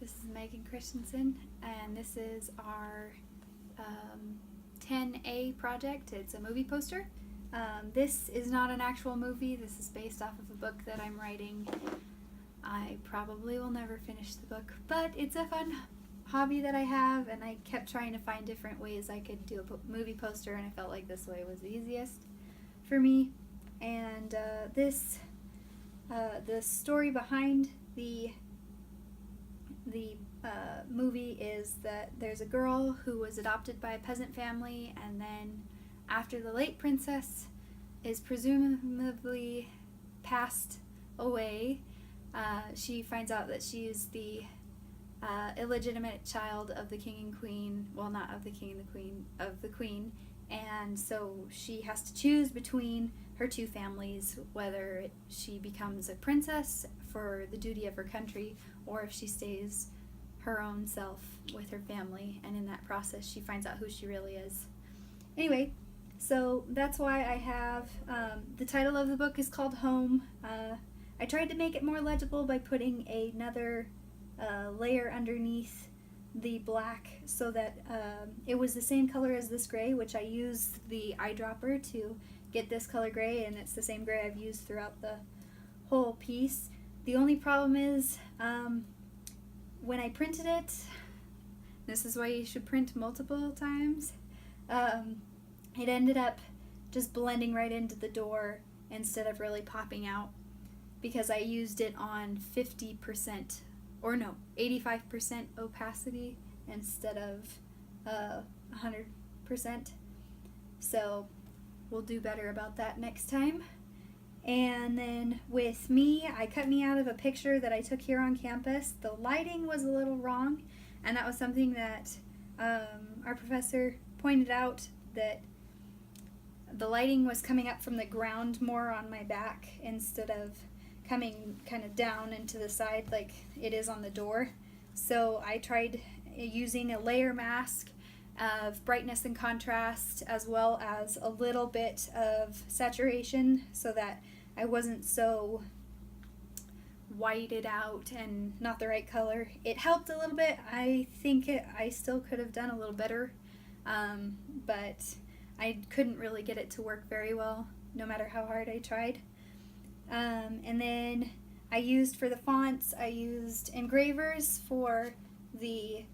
This is Megan Christensen, and this is our 10A project. It's a movie poster. This is not an actual movie. This is based off of a book that I'm writing. I probably will never finish the book, but it's a fun hobby that I have, and I kept trying to find different ways I could do a movie poster, and I felt like this way was the easiest for me. And the story behind the movie is that there's a girl who was adopted by a peasant family, and then after the late princess is presumably passed away, she finds out that she is the illegitimate child of the king and queen. Well, not of the king and the queen, of the queen. And so she has to choose between her two families, whether she becomes a princess for the duty of her country, or if she stays her own self with her family, and in that process she finds out who she really is. Anyway, so that's why I have, the title of the book is called Home. I tried to make it more legible by putting another layer underneath the black so that it was the same color as this gray, which I used the eyedropper to get this color gray, and it's the same gray I've used throughout the whole piece. The only problem is when I printed it, this is why you should print multiple times, it ended up just blending right into the door instead of really popping out, because I used it on 50%, or no, 85% opacity instead of 100%. So we'll do better about that next time. And then with me, I cut me out of a picture that I took here on campus. The lighting was a little wrong, and that was something that our professor pointed out, that the lighting was coming up from the ground more on my back instead of coming kind of down into the side like it is on the door. So I tried using a layer mask of brightness and contrast, as well as a little bit of saturation, so that I wasn't so whited out and not the right color. It helped a little bit. I think I still could have done a little better, but I couldn't really get it to work very well, no matter how hard I tried. And then I used, for the fonts, I used engravers for the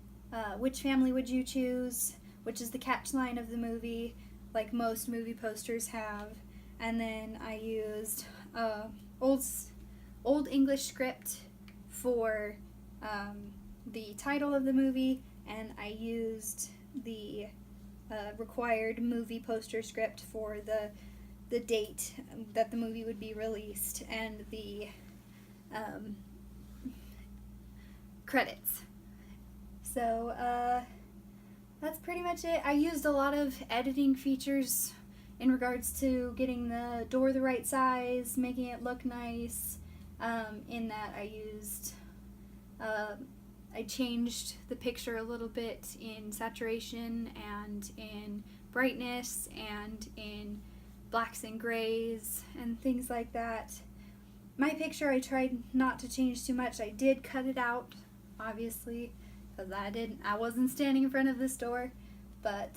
which family would you choose, which is the catchline of the movie, like most movie posters have. And then I used old English script for the title of the movie, and I used the required movie poster script for the date that the movie would be released, and the credits. So that's pretty much it. I used a lot of editing features in regards to getting the door the right size, making it look nice. In that I used, I changed the picture a little bit in saturation and in brightness and in blacks and grays and things like that. My picture, I tried not to change too much. I did cut it out, obviously, because I wasn't standing in front of this door. But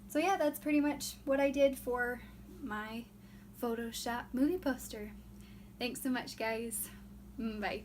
so yeah, that's pretty much what I did for my Photoshop movie poster. Thanks so much, guys. Bye.